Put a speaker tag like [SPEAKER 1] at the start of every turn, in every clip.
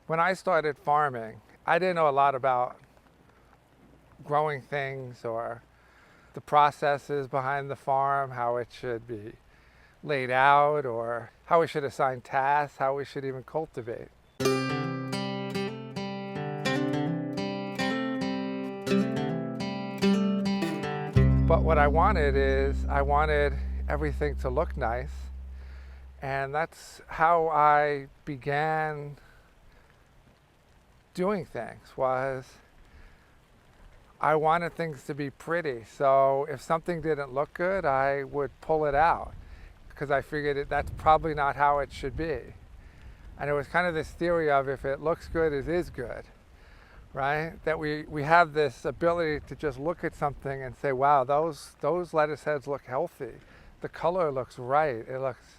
[SPEAKER 1] When I started farming, I didn't know a lot about growing things or the processes behind the farm, how it should be laid out, or how we should assign tasks, how we should even cultivate. But what I wanted everything to look nice. And that's how I began doing things, was I wanted things to be pretty. So if something didn't look good, I would pull it out because I figured that's probably not how it should be. And it was kind of this theory of if it looks good, it is good, right? That we have this ability to just look at something and say, wow, those lettuce heads look healthy. The color looks right. It looks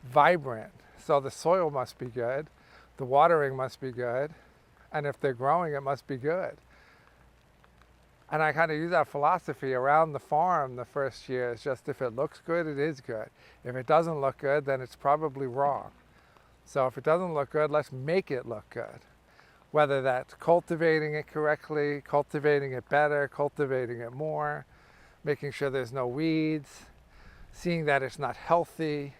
[SPEAKER 1] vibrant. So the soil must be good. The watering must be good. And if they're growing, it must be good. And I kind of use that philosophy around the farm the first year. It's just if it looks good, it is good. If it doesn't look good, then it's probably wrong. So if it doesn't look good, let's make it look good. Whether that's cultivating it correctly, cultivating it better, cultivating it more, making sure there's no weeds, seeing that it's not healthy,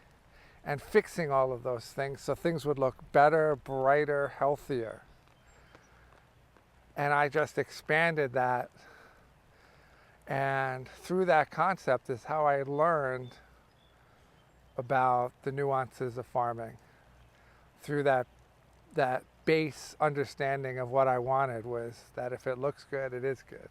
[SPEAKER 1] and fixing all of those things so things would look better, brighter, healthier. And I just expanded that. And through that concept is how I learned about the nuances of farming. Through that base understanding of what I wanted was that if it looks good, it is good.